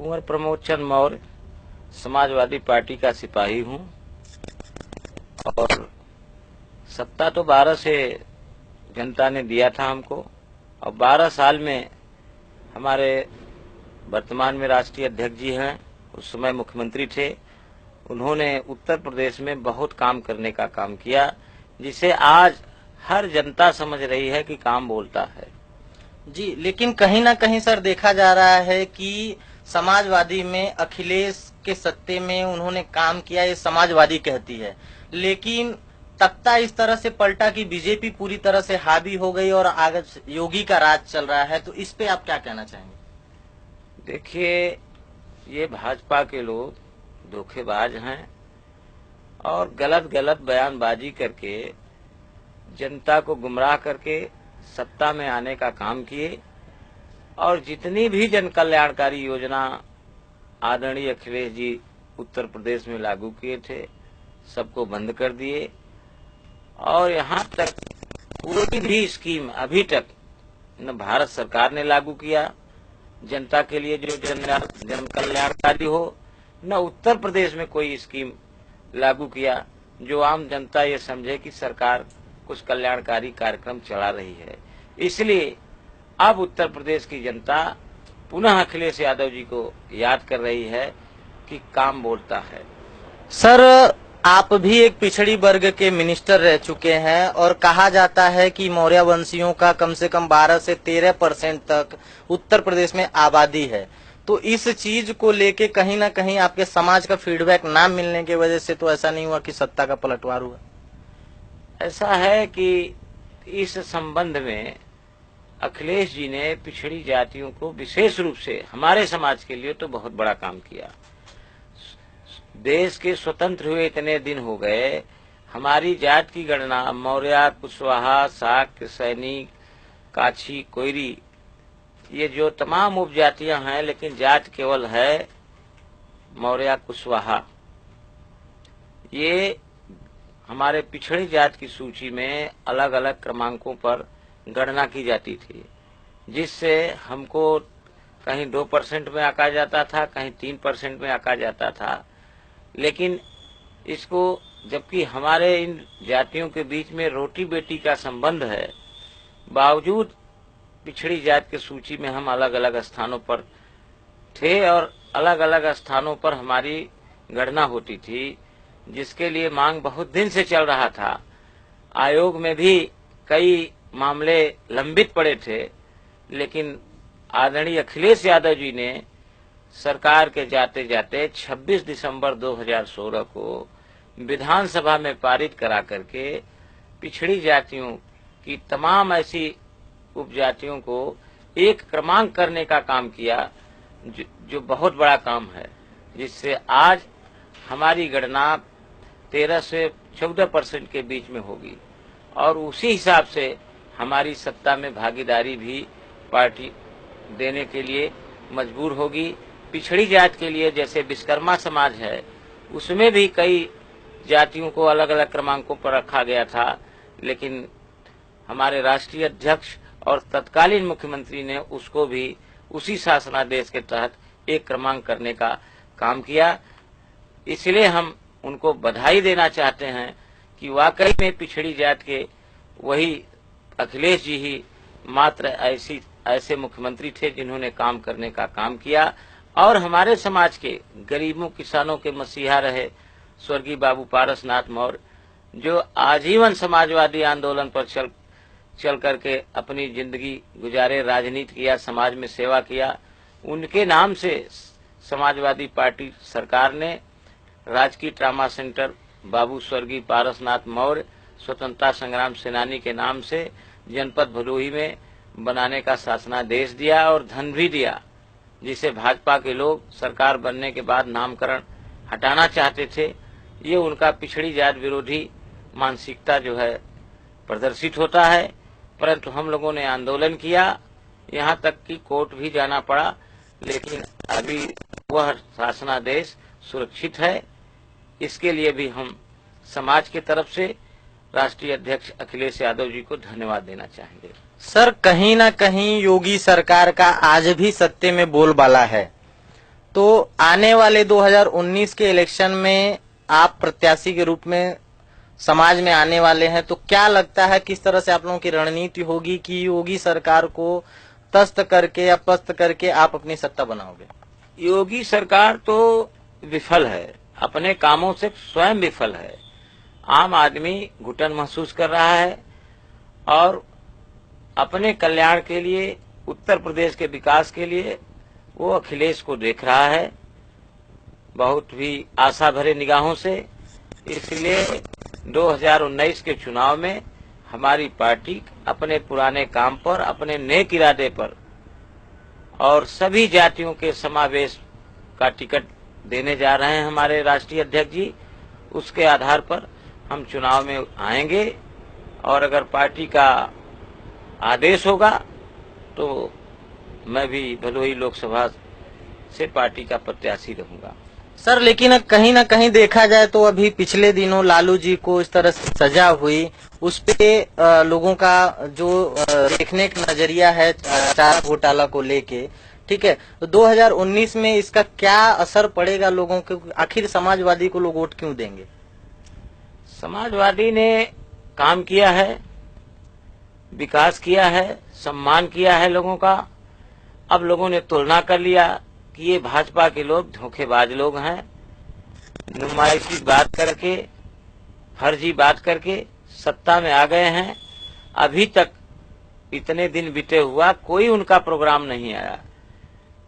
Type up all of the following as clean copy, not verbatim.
कुंवर प्रमोद चंद Maurya Samajwadi party का सिपाही हूं और सत्ता तो 12 से जनता ने दिया था हमको और 12 साल में हमारे वर्तमान में राष्ट्रीय अध्यक्ष जी हैं, उस समय मुख्यमंत्री थे। उन्होंने उत्तर प्रदेश में बहुत काम करने का काम किया, जिसे आज हर जनता समझ रही है कि काम बोलता है जी। लेकिन कहीं ना कहीं सर देखा जा रहा है कि समाजवादी में अखिलेश के सत्ते में उन्होंने काम किया, ये समाजवादी कहती है, लेकिन तख्ता इस तरह से पलटा कि बीजेपी पूरी तरह से हावी हो गई और आगे योगी का राज चल रहा है। तो इस पे आप क्या कहना चाहेंगे? देखिए, ये भाजपा के लोग धोखेबाज हैं और गलत गलत बयानबाजी करके जनता को गुमराह करके सत्ता में आने का काम किए और जितनी भी जन कल्याणकारी योजना आदरणीय अखिलेश जी उत्तर प्रदेश में लागू किए थे, सबको बंद कर दिए और यहाँ तक कोई भी स्कीम अभी तक न भारत सरकार ने लागू किया जनता के लिए जो जन कल्याणकारी हो, न उत्तर प्रदेश में कोई स्कीम लागू किया जो आम जनता ये समझे कि सरकार कुछ कल्याणकारी कार्यक्रम चला रही है। इसलिए अब उत्तर प्रदेश की जनता पुनः अखिलेश यादव जी को याद कर रही है कि काम बोलता है। सर, आप भी एक पिछड़ी वर्ग के मिनिस्टर रह चुके हैं और कहा जाता है कि मौर्य वंशियों का कम से कम 12 से 13% तक उत्तर प्रदेश में आबादी है। तो इस चीज को लेके कहीं ना कहीं आपके समाज का फीडबैक ना मिलने की वजह से तो ऐसा नहीं हुआ कि सत्ता का पलटवार हुआ? ऐसा है कि इस संबंध में अखिलेश जी ने पिछड़ी जातियों को विशेष रूप से हमारे समाज के लिए तो बहुत बड़ा काम किया। देश के स्वतंत्र हुए इतने दिन हो गए, हमारी जात की गणना मौर्य, कुशवाहा, शाक्य, सैनिक, काछी, कोयरी, ये जो तमाम उपजातियां हैं, लेकिन जात केवल है मौर्य, कुशवाहा। ये हमारे पिछड़ी जात की सूची में अलग अलग क्रमांकों पर गणना की जाती थी, जिससे हमको कहीं 2% में आंका जाता था, कहीं 3% में आंका जाता था। लेकिन इसको, जबकि हमारे इन जातियों के बीच में रोटी बेटी का संबंध है, बावजूद पिछड़ी जात की सूची में हम अलग अलग स्थानों पर थे और अलग अलग स्थानों पर हमारी गणना होती थी, जिसके लिए मांग बहुत दिन से चल रहा था। आयोग में भी कई मामले लंबित पड़े थे, लेकिन आदरणीय अखिलेश यादव जी ने सरकार के जाते जाते 26 दिसंबर 2016 को विधानसभा में पारित करा करके पिछड़ी जातियों की तमाम ऐसी उपजातियों को एक क्रमांक करने का काम किया, जो बहुत बड़ा काम है, जिससे आज हमारी गणना 13 से 14% के बीच में होगी और उसी हिसाब से हमारी सत्ता में भागीदारी भी पार्टी देने के लिए मजबूर होगी। पिछड़ी जात के लिए जैसे विश्वकर्मा समाज है, उसमें भी कई जातियों को अलग अलग क्रमांकों पर रखा गया था, लेकिन हमारे राष्ट्रीय अध्यक्ष और तत्कालीन मुख्यमंत्री ने उसको भी उसी शासनादेश के तहत एक क्रमांक करने का काम किया। इसलिए हम उनको बधाई देना चाहते हैं कि वाकई में पिछड़ी जात के वही अखिलेश जी ही मात्र ऐसे मुख्यमंत्री थे जिन्होंने काम करने का काम किया और हमारे समाज के गरीबों किसानों के मसीहा रहे स्वर्गीय बाबू पारसनाथ मौर्य, जो आजीवन समाजवादी आंदोलन पर चल करके अपनी जिंदगी गुजारे, राजनीति किया, समाज में सेवा किया। उनके नाम से समाजवादी पार्टी सरकार ने राजकीय ट्रामा सेंटर बाबू स्वर्गीय पारसनाथ मौर्य स्वतंत्रता संग्राम सेनानी के नाम से जनपद भदोही में बनाने का शासनादेश दिया और धन भी दिया, जिसे भाजपा के लोग सरकार बनने के बाद नामकरण हटाना चाहते थे। ये उनका पिछड़ी जात विरोधी मानसिकता जो है प्रदर्शित होता है, परंतु हम लोगों ने आंदोलन किया, यहाँ तक कि कोर्ट भी जाना पड़ा, लेकिन अभी वह शासनादेश सुरक्षित है। इसके लिए भी हम समाज की तरफ से राष्ट्रीय अध्यक्ष अखिलेश यादव जी को धन्यवाद देना चाहेंगे। सर, कहीं ना कहीं योगी सरकार का आज भी सत्ते में बोलबाला है तो आने वाले 2019 के इलेक्शन में आप प्रत्याशी के रूप में समाज में आने वाले हैं, तो क्या लगता है किस तरह से आप लोगों की रणनीति होगी कि योगी सरकार को तस्त करके या पस्त करके आप अपनी सत्ता बनाओगे? योगी सरकार तो विफल है, अपने कामों से स्वयं विफल है। आम आदमी घुटन महसूस कर रहा है और अपने कल्याण के लिए, उत्तर प्रदेश के विकास के लिए वो अखिलेश को देख रहा है बहुत भी आशा भरे निगाहों से। इसलिए 2019 के चुनाव में हमारी पार्टी अपने पुराने काम पर, अपने नेक इरादे पर और सभी जातियों के समावेश का टिकट देने जा रहे हैं हमारे राष्ट्रीय अध्यक्ष जी। उसके आधार पर हम चुनाव में आएंगे और अगर पार्टी का आदेश होगा तो मैं भी भदोही लोकसभा से पार्टी का प्रत्याशी रहूंगा। सर, लेकिन कहीं ना कहीं देखा जाए तो अभी पिछले दिनों लालू जी को इस तरह से सजा हुई, उस पे लोगों का जो देखने का नजरिया है चारा घोटाला को लेके, ठीक है, तो 2019 में इसका क्या असर पड़ेगा लोगों के? आखिर समाजवादी को लोग वोट क्यों देंगे? समाजवादी ने काम किया है, विकास किया है, सम्मान किया है लोगों का। अब लोगों ने तुलना कर लिया कि ये भाजपा के लोग धोखेबाज लोग हैं, नुमाइशी बात करके, फर्जी बात करके सत्ता में आ गए हैं। अभी तक इतने दिन बीते हुआ कोई उनका प्रोग्राम नहीं आया।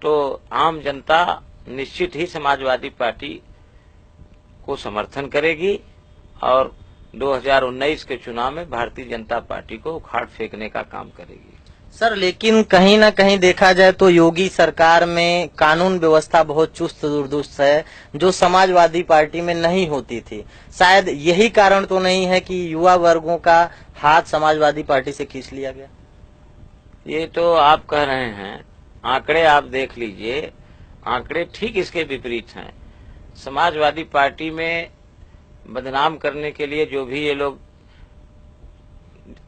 तो आम जनता निश्चित ही समाजवादी पार्टी को समर्थन करेगी और 2019 के चुनाव में भारतीय जनता पार्टी को उखाड़ फेंकने का काम करेगी। सर, लेकिन कहीं ना कहीं देखा जाए तो योगी सरकार में कानून व्यवस्था बहुत चुस्त दुरुस्त है, जो समाजवादी पार्टी में नहीं होती थी। शायद यही कारण तो नहीं है कि युवा वर्गों का हाथ समाजवादी पार्टी से खींच लिया गया? ये तो आप कह रहे हैं, आंकड़े आप देख लीजिए, आंकड़े ठीक इसके विपरीत हैं। समाजवादी पार्टी में बदनाम करने के लिए जो भी ये लोग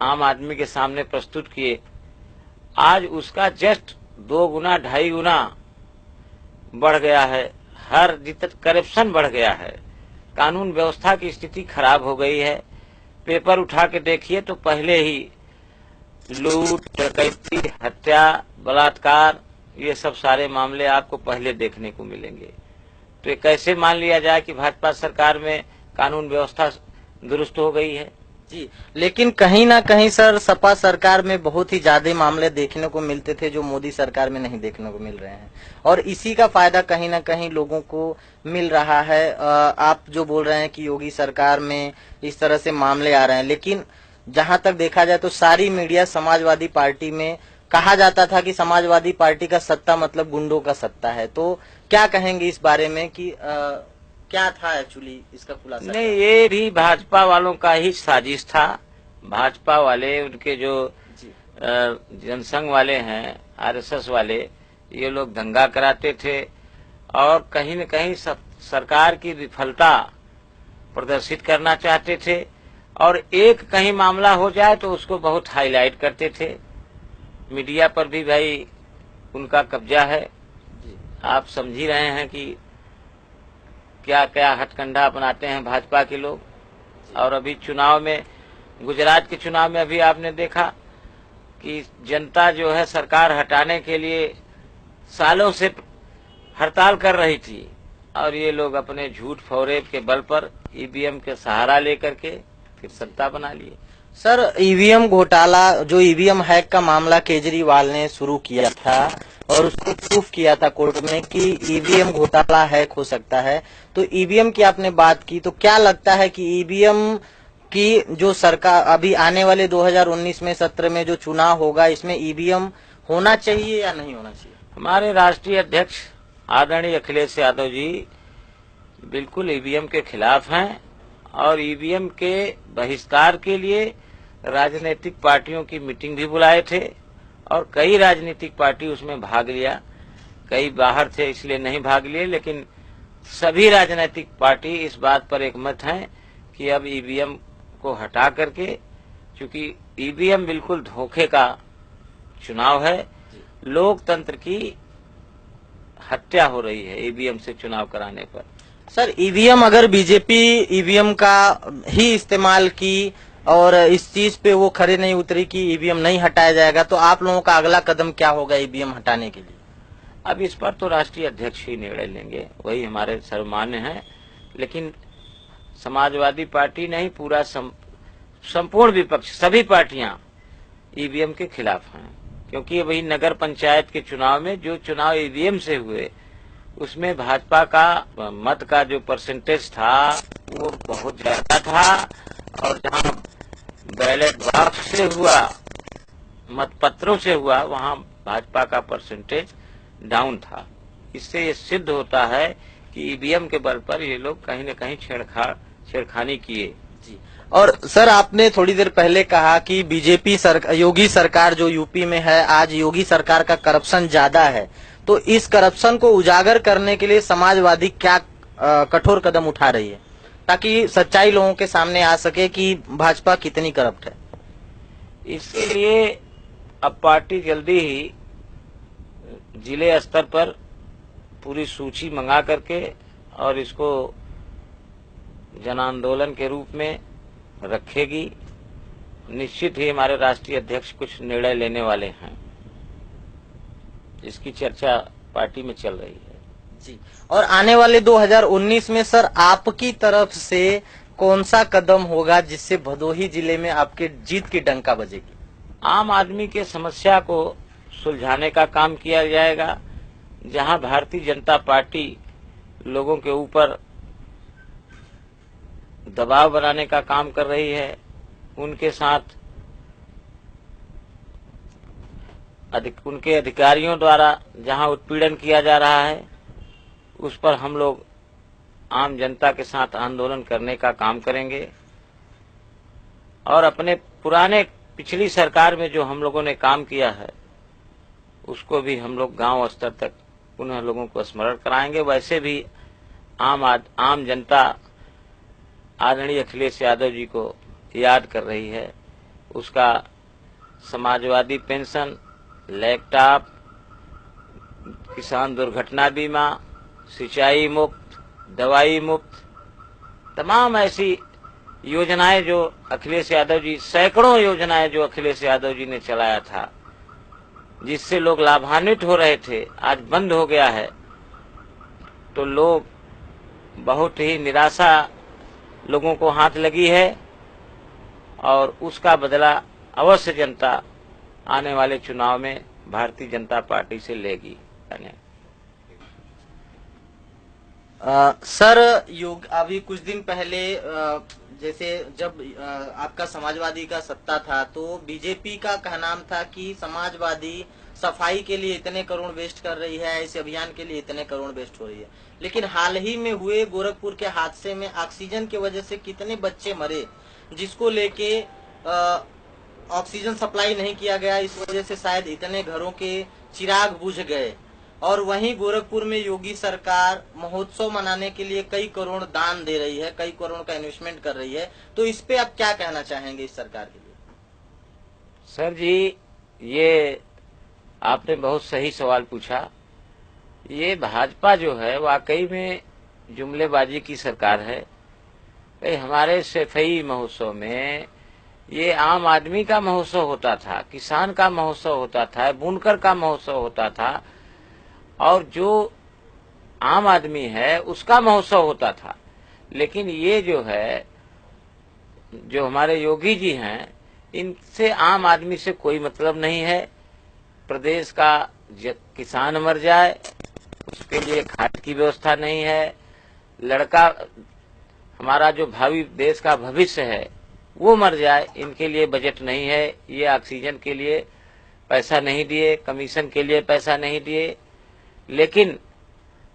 आम आदमी के सामने प्रस्तुत किए, आज उसका जस्ट 2 गुना 2.5 गुना बढ़ गया है। हर जितना करप्शन बढ़ गया है, कानून व्यवस्था की स्थिति खराब हो गई है। पेपर उठा के देखिए तो पहले ही लूट, डकैती, हत्या, बलात्कार, ये सब सारे मामले आपको पहले देखने को मिलेंगे। तो ये कैसे मान लिया जाए कि भाजपा सरकार में कानून व्यवस्था दुरुस्त हो गई है? जी, लेकिन कहीं ना कहीं सर सपा सरकार में बहुत ही ज्यादा मामले देखने को मिलते थे जो मोदी सरकार में नहीं देखने को मिल रहे हैं, और इसी का फायदा कहीं ना कहीं लोगों को मिल रहा है। आप जो बोल रहे हैं कि योगी सरकार में इस तरह से मामले आ रहे हैं, लेकिन जहां तक देखा जाए तो सारी मीडिया समाजवादी पार्टी में कहा जाता था कि समाजवादी पार्टी का सत्ता मतलब गुंडों का सत्ता है। तो क्या कहेंगे इस बारे में कि क्या था एक्चुअली इसका खुलासा? नहीं, ये भी भाजपा वालों का ही साजिश था। भाजपा वाले, उनके जो जनसंघ वाले हैं, आरएसएस वाले, ये लोग दंगा कराते थे और कहीं न कहीं सरकार की विफलता प्रदर्शित करना चाहते थे, और एक कहीं मामला हो जाए तो उसको बहुत हाईलाइट करते थे। मीडिया पर भी भाई उनका कब्जा है। आप समझ ही रहे हैं कि क्या क्या हथकंडा अपनाते हैं भाजपा के लोग। और अभी चुनाव में, गुजरात के चुनाव में अभी आपने देखा कि जनता जो है सरकार हटाने के लिए सालों से हड़ताल कर रही थी, और ये लोग अपने झूठ फौरेब के बल पर ईवीएम के सहारा लेकर के फिर सत्ता बना लिए। सर, ईवीएम घोटाला, जो ईवीएम हैक का मामला केजरीवाल ने शुरू किया था और उसको प्रूफ किया था कोर्ट में कि ईवीएम घोटाला हैक हो सकता है, तो ईवीएम की आपने बात की, तो क्या लगता है कि ईवीएम की जो सरकार अभी आने वाले 2019 में सत्र में जो चुनाव होगा, इसमें ईवीएम होना चाहिए या नहीं होना चाहिए? हमारे राष्ट्रीय अध्यक्ष आदरणीय अखिलेश यादव जी बिल्कुल ईवीएम के खिलाफ हैं और ईवीएम के बहिष्कार के लिए राजनीतिक पार्टियों की मीटिंग भी बुलाए थे और कई राजनीतिक पार्टी उसमें भाग लिया। कई बाहर थे इसलिए नहीं भाग लिए, लेकिन सभी राजनीतिक पार्टी इस बात पर एकमत हैं कि अब ईवीएम को हटा करके, चूंकि ईवीएम बिल्कुल धोखे का चुनाव है, लोकतंत्र की हत्या हो रही है ईवीएम से चुनाव कराने पर। सर, ईवीएम अगर बीजेपी ईवीएम का ही इस्तेमाल की और इस चीज पे वो खड़े नहीं उतरी कि ईवीएम नहीं हटाया जाएगा, तो आप लोगों का अगला कदम क्या होगा ईवीएम हटाने के लिए? अब इस पर तो राष्ट्रीय अध्यक्ष ही निर्णय लेंगे, वही हमारे सर्वमान्य हैं। लेकिन समाजवादी पार्टी नहीं, पूरा संपूर्ण विपक्ष, सभी पार्टियां ईवीएम के खिलाफ हैं। क्योंकि वही नगर पंचायत के चुनाव में जो चुनाव ईवीएम से हुए, उसमें भाजपा का मत का जो परसेंटेज था वो बहुत ज्यादा था, और जहां बैलेट बॉक्स से हुआ, मतपत्रों से हुआ, वहां भाजपा का परसेंटेज डाउन था। इससे ये सिद्ध होता है कि ईवीएम के बल पर ये लोग कहीं न कहीं छेड़खानी किए। जी। और सर, आपने थोड़ी देर पहले कहा कि बीजेपी योगी सरकार जो यूपी में है, आज योगी सरकार का करप्शन ज्यादा है, तो इस करप्शन को उजागर करने के लिए समाजवादी क्या कठोर कदम उठा रही है ताकि सच्चाई लोगों के सामने आ सके कि भाजपा कितनी करप्ट है? इसके लिए अब पार्टी जल्दी ही जिले स्तर पर पूरी सूची मंगा करके और इसको जन आंदोलन के रूप में रखेगी। निश्चित ही हमारे राष्ट्रीय अध्यक्ष कुछ निर्णय लेने वाले हैं, इसकी चर्चा पार्टी में चल रही है। जी। और आने वाले 2019 में सर, आपकी तरफ से कौन सा कदम होगा जिससे भदोही जिले में आपके जीत की डंका बजेगी? आम आदमी के समस्या को सुलझाने का काम किया जाएगा। जहां भारतीय जनता पार्टी लोगों के ऊपर दबाव बनाने का काम कर रही है, उनके साथ उनके अधिकारियों द्वारा जहां उत्पीड़न किया जा रहा है, उस पर हम लोग आम जनता के साथ आंदोलन करने का काम करेंगे। और अपने पुराने पिछली सरकार में जो हम लोगों ने काम किया है, उसको भी हम लोग गांव स्तर तक पुनः लोगों को स्मरण कराएंगे। वैसे भी आम जनता आदरणीय अखिलेश यादव जी को याद कर रही है। उसका समाजवादी पेंशन, लैपटॉप, किसान दुर्घटना बीमा, सिंचाई मुक्त, दवाई मुक्त, तमाम ऐसी योजनाएं जो अखिलेश यादव जी, सैकड़ों योजनाएं जो अखिलेश यादव जी ने चलाया था, जिससे लोग लाभान्वित हो रहे थे, आज बंद हो गया है। तो लोग बहुत ही निराशा लोगों को हाथ लगी है, और उसका बदला अवश्य जनता आने वाले चुनाव में भारतीय जनता पार्टी से लेगी। सर, अभी कुछ दिन पहले जैसे जब आपका समाजवादी का सत्ता था, तो बीजेपी का कहना था कि समाजवादी सफाई के लिए इतने करोड़ वेस्ट कर रही है, इस अभियान के लिए इतने करोड़ वेस्ट हो रही है। लेकिन हाल ही में हुए गोरखपुर के हादसे में ऑक्सीजन की वजह से कितने बच्चे मरे, जिसको लेके ऑक्सीजन सप्लाई नहीं किया गया, इस वजह से शायद इतने घरों के चिराग बुझ गए। और वहीं गोरखपुर में योगी सरकार महोत्सव मनाने के लिए कई करोड़ दान दे रही है, कई करोड़ का इन्वेस्टमेंट कर रही है। तो इस पे आप क्या कहना चाहेंगे इस सरकार के लिए? सर जी, ये आपने बहुत सही सवाल पूछा। ये भाजपा जो है वाकई में जुमलेबाजी की सरकार है। हमारे सफाई महोत्सव में ये आम आदमी का महोत्सव होता था, किसान का महोत्सव होता था, बुनकर का महोत्सव होता था, और जो आम आदमी है उसका महोत्सव होता था। लेकिन ये जो है, जो हमारे योगी जी हैं, इनसे आम आदमी से कोई मतलब नहीं है। प्रदेश का किसान मर जाए उसके लिए खाद की व्यवस्था नहीं है, लड़का हमारा जो भावी देश का भविष्य है वो मर जाए, इनके लिए बजट नहीं है। ये ऑक्सीजन के लिए पैसा नहीं दिए, कमीशन के लिए पैसा नहीं दिए, लेकिन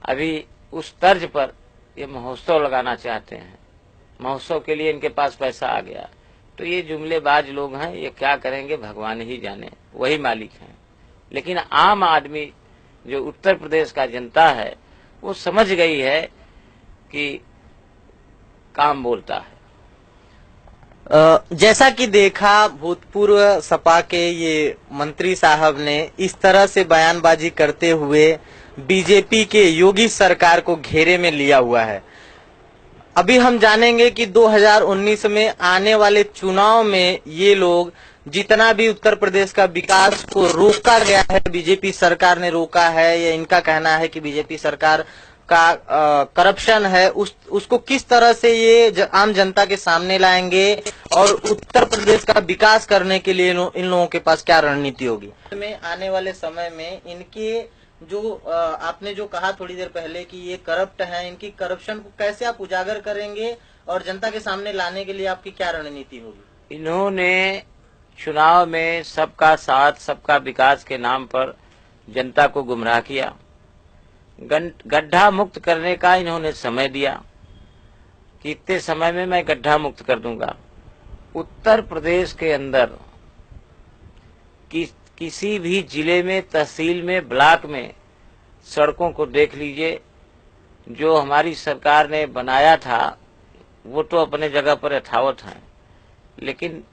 अभी उस तर्ज पर ये महोत्सव लगाना चाहते हैं। महोत्सव के लिए इनके पास पैसा आ गया। तो ये जुमलेबाज लोग हैं, ये क्या करेंगे भगवान ही जाने, वही मालिक हैं। लेकिन आम आदमी जो उत्तर प्रदेश का जनता है वो समझ गई है कि काम बोलता है। जैसा कि देखा, भूतपूर्व सपा के ये मंत्री साहब ने इस तरह से बयानबाजी करते हुए बीजेपी के योगी सरकार को घेरे में लिया हुआ है। अभी हम जानेंगे कि 2019 में आने वाले चुनाव में ये लोग जितना भी उत्तर प्रदेश का विकास को रोका गया है, बीजेपी सरकार ने रोका है, या इनका कहना है कि बीजेपी सरकार का करप्शन है, उसको किस तरह से ये आम जनता के सामने लाएंगे और उत्तर प्रदेश का विकास करने के लिए इन लोगों के पास क्या रणनीति होगी। में आने वाले समय में इनके जो आपने जो कहा थोड़ी देर पहले कि ये करप्ट हैं, इनकी करप्शन को कैसे आप उजागर करेंगे और जनता के सामने लाने के लिए आपकी क्या रणनीति होगी। इन्होंने चुनाव में सबका साथ सबका विकास के नाम पर जनता को गुमराह किया। गड्ढा मुक्त करने का इन्होंने समय दिया कि इतने समय में मैं गड्ढा मुक्त कर दूंगा। उत्तर प्रदेश के अंदर किसी भी जिले में, तहसील में, ब्लॉक में सड़कों को देख लीजिए। जो हमारी सरकार ने बनाया था वो तो अपने जगह पर यथावत है, लेकिन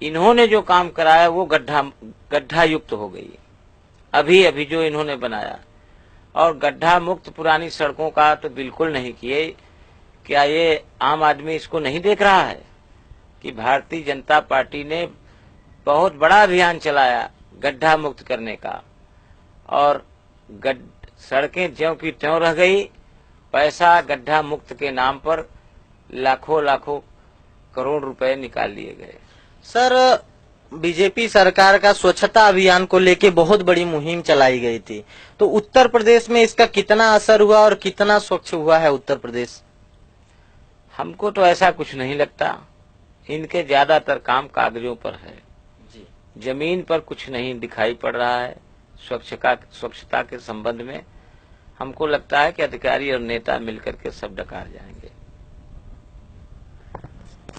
इन्होंने जो काम कराया वो गड्ढा युक्त हो गई अभी जो इन्होंने बनाया। और गड्ढा मुक्त पुरानी सड़कों का तो बिल्कुल नहीं किए। क्या ये आम आदमी इसको नहीं देख रहा है कि भारतीय जनता पार्टी ने बहुत बड़ा अभियान चलाया गड्ढा मुक्त करने का, और सड़कें ज्यों की त्यों रह गई। पैसा गड्ढा मुक्त के नाम पर लाखों करोड़ रुपए निकाल लिए गए। सर, बीजेपी सरकार का स्वच्छता अभियान को लेके बहुत बड़ी मुहिम चलाई गई थी, तो उत्तर प्रदेश में इसका कितना असर हुआ और कितना स्वच्छ हुआ है उत्तर प्रदेश। हमको तो ऐसा कुछ नहीं लगता। इनके ज्यादातर काम कागजों पर है जी, जमीन पर कुछ नहीं दिखाई पड़ रहा है। स्वच्छता के संबंध में हमको लगता है कि अधिकारी और नेता मिलकर के सब डकार जाएंगे।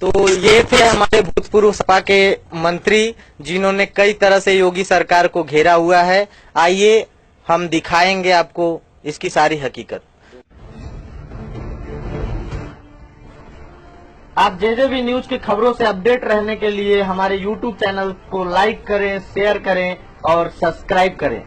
तो ये थे हमारे भूतपूर्व सपा के मंत्री जिन्होंने कई तरह से योगी सरकार को घेरा हुआ है। आइए हम दिखाएंगे आपको इसकी सारी हकीकत। आप जेजेबी न्यूज की खबरों से अपडेट रहने के लिए हमारे YouTube चैनल को लाइक करें, शेयर करें और सब्सक्राइब करें।